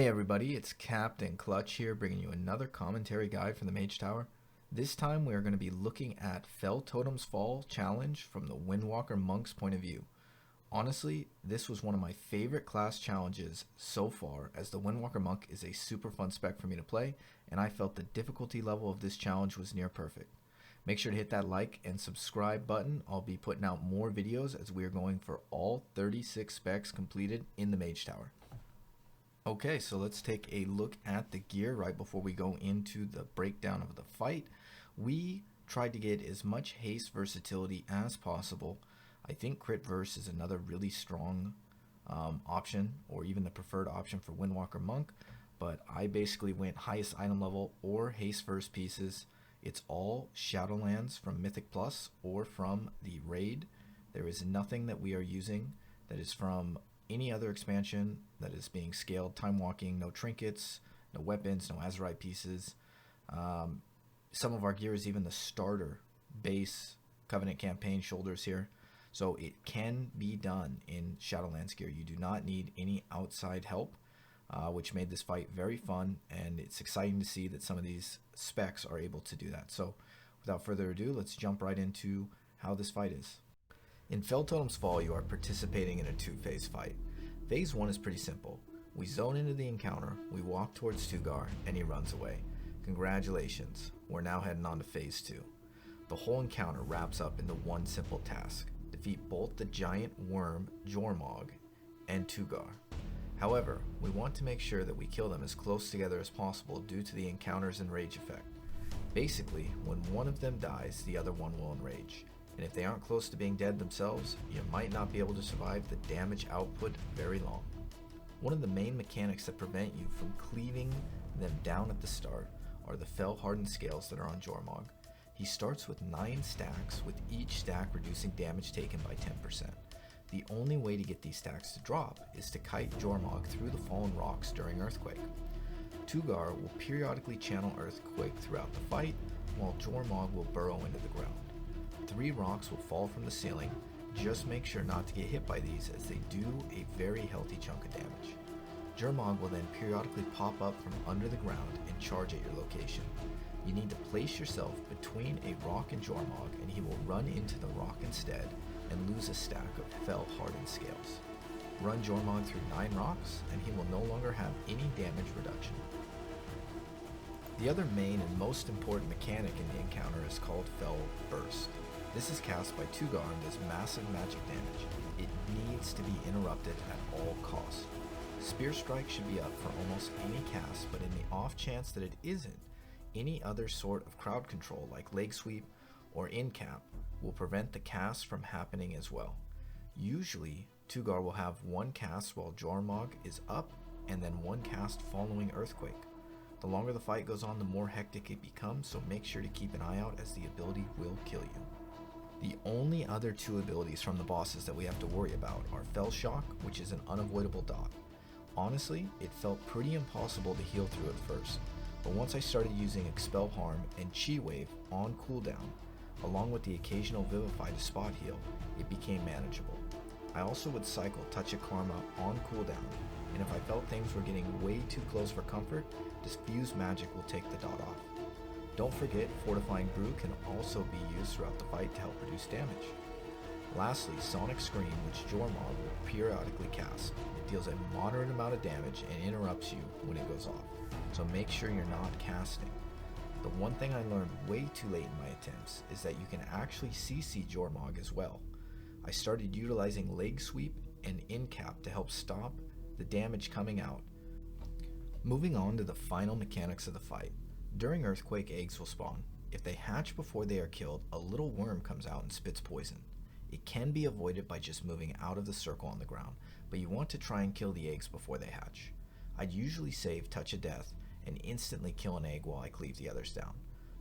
Hey everybody, it's Captain Clutch here bringing you another commentary guide from the Mage Tower. This time we are going to be looking at Fell Totem's Fall challenge from the WindWalker monk's point of view. Honestly, this was one of my favorite class challenges so far, as the WindWalker monk is a super fun spec for me to play, and I felt the difficulty level of this challenge was near perfect. Make sure to hit that like and subscribe button. I'll be putting out more videos as we are going for all 36 specs completed in the Mage Tower. Okay, so let's take a look at the gear right before we go into the breakdown of the fight. We tried to get as much haste versatility as possible. I think crit verse is another really strong option, or even the preferred option for Windwalker Monk, but I basically went highest item level or haste verse pieces. It's all Shadowlands from Mythic Plus or from the raid. There is nothing that we are using that is from any other expansion that is being scaled. Time walking, no trinkets, no weapons, no Azurite pieces. Some of our gear is even the starter base Covenant campaign shoulders here. So it can be done in Shadowlands gear. You do not need any outside help, which made this fight very fun, and it's exciting to see that some of these specs are able to do that. So without further ado, let's jump right into how this fight is. In Fell Totem's Fall, you are participating in a two-phase fight. Phase 1 is pretty simple. We zone into the encounter, we walk towards Tugar, and he runs away. Congratulations, we're now heading on to Phase 2. The whole encounter wraps up into one simple task: defeat both the giant worm Jormog and Tugar. However, we want to make sure that we kill them as close together as possible due to the encounter's enrage effect. Basically, when one of them dies, the other one will enrage. And if they aren't close to being dead themselves, you might not be able to survive the damage output very long. One of the main mechanics that prevent you from cleaving them down at the start are the Fell Hardened Scales that are on Jormog. He starts with 9 stacks, with each stack reducing damage taken by 10%. The only way to get these stacks to drop is to kite Jormog through the fallen rocks during Earthquake. Tugar will periodically channel Earthquake throughout the fight, while Jormog will burrow into the ground. 3 rocks will fall from the ceiling. Just make sure not to get hit by these, as they do a very healthy chunk of damage. Jormog will then periodically pop up from under the ground and charge at your location. You need to place yourself between a rock and Jormog, and he will run into the rock instead and lose a stack of Fell Hardened Scales. Run Jormog through 9 rocks, and he will no longer have any damage reduction. The other main and most important mechanic in the encounter is called Fell Burst. This is cast by Tugar and does massive magic damage. It needs to be interrupted at all costs. Spear Strike should be up for almost any cast, but in the off chance that it isn't, any other sort of crowd control like Leg Sweep or In-Cap will prevent the cast from happening as well. Usually, Tugar will have 1 cast while Jormog is up, and then 1 cast following Earthquake. The longer the fight goes on, the more hectic it becomes, so make sure to keep an eye out, as the ability will kill you. The only other 2 abilities from the bosses that we have to worry about are Fell Shock, which is an unavoidable dot. Honestly, it felt pretty impossible to heal through it first, but once I started using Expel Harm and Chi Wave on cooldown, along with the occasional Vivify to spot heal, it became manageable. I also would cycle Touch of Karma on cooldown, and if I felt things were getting way too close for comfort, Diffuse Magic will take the dot off. Don't forget, Fortifying Brew can also be used throughout the fight to help reduce damage. Lastly, Sonic Scream, which Jormog will periodically cast. It deals a moderate amount of damage and interrupts you when it goes off, so make sure you're not casting. The one thing I learned way too late in my attempts is that you can actually CC Jormog as well. I started utilizing Leg Sweep and In-Cap to help stop the damage coming out. Moving on to the final mechanics of the fight. During Earthquake, eggs will spawn. If they hatch before they are killed, a little worm comes out and spits poison. It can be avoided by just moving out of the circle on the ground, but you want to try and kill the eggs before they hatch. I'd usually save Touch of Death and instantly kill an egg while I cleave the others down.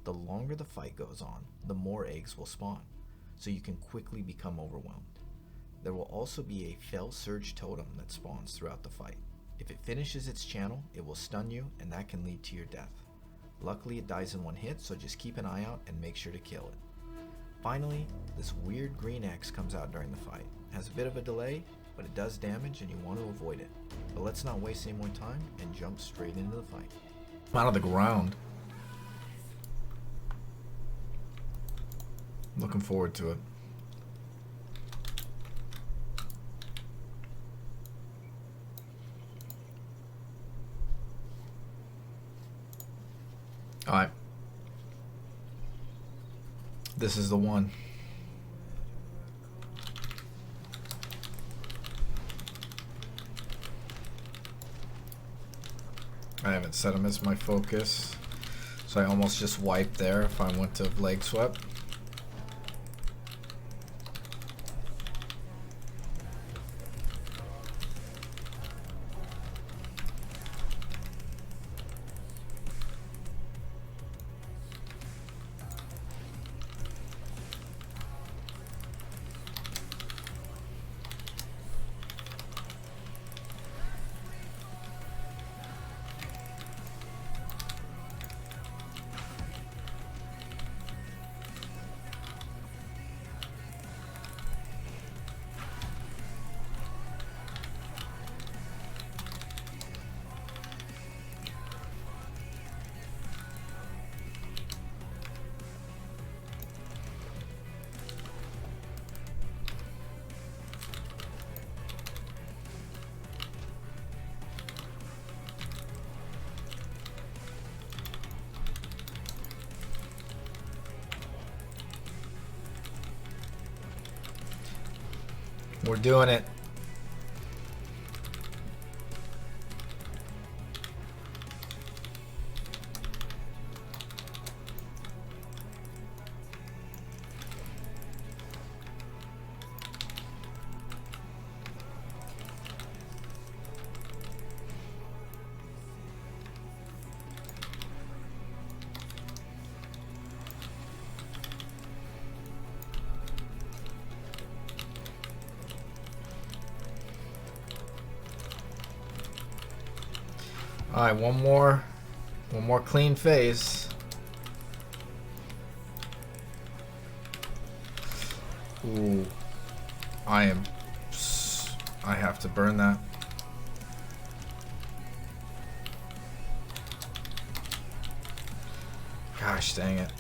The longer the fight goes on, the more eggs will spawn, so you can quickly become overwhelmed. There will also be a Fell Surge totem that spawns throughout the fight. If it finishes its channel, it will stun you, and that can lead to your death. Luckily, it dies in 1 hit, so just keep an eye out and make sure to kill it. Finally, this weird green X comes out during the fight. It has a bit of a delay, but it does damage and you want to avoid it. But let's not waste any more time and jump straight into the fight. I'm out of the ground. Looking forward to it. Alright. This is the one. I haven't set him as my focus, so I almost just wiped there if I went to leg swept. We're doing it. Alright, one more clean phase. Ooh. I have to burn that. Gosh dang it.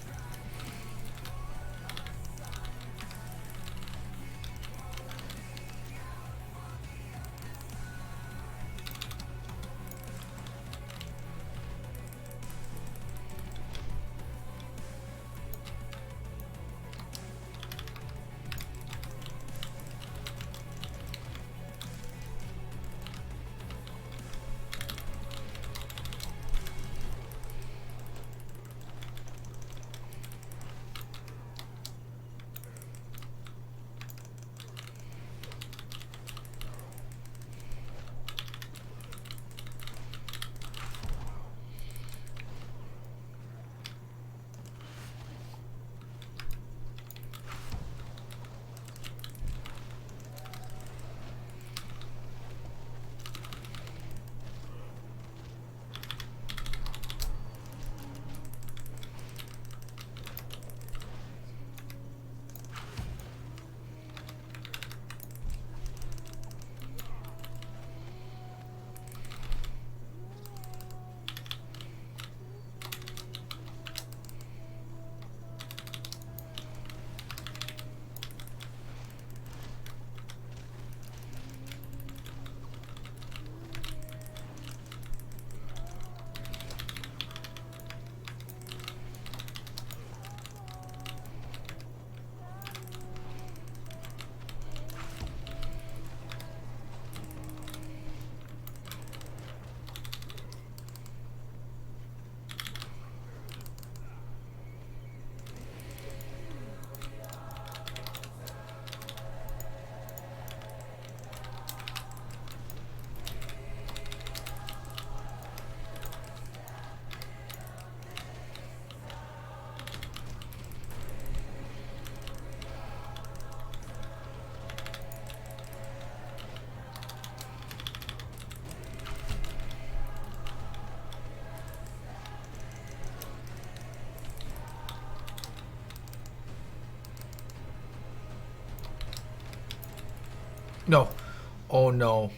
No. Oh no.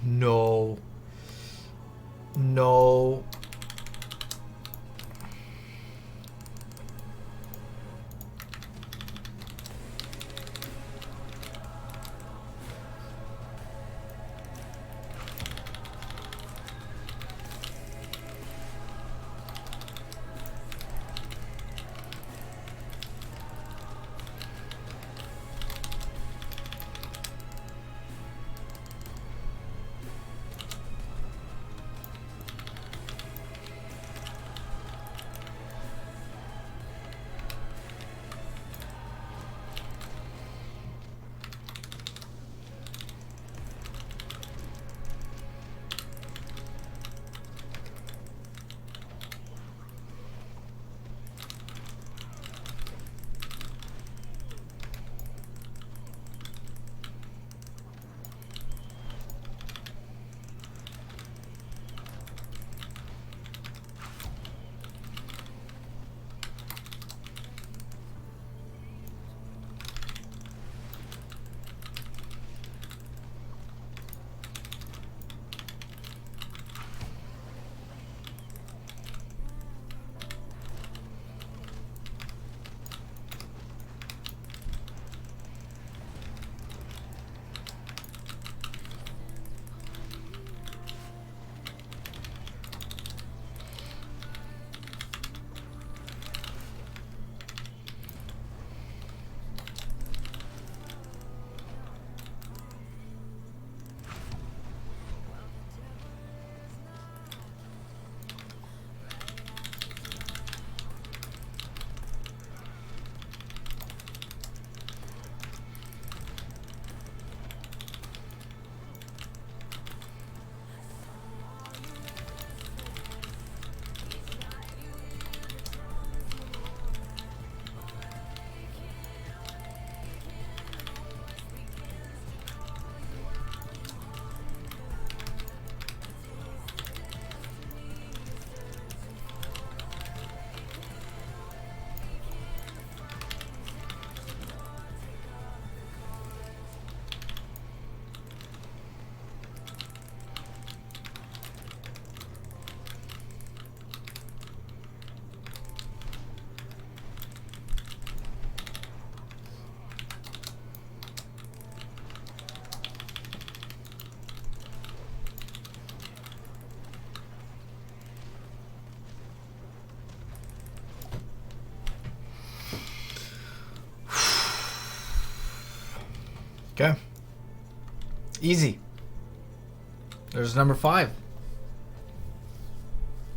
No. No. Okay. Easy. There's number 5.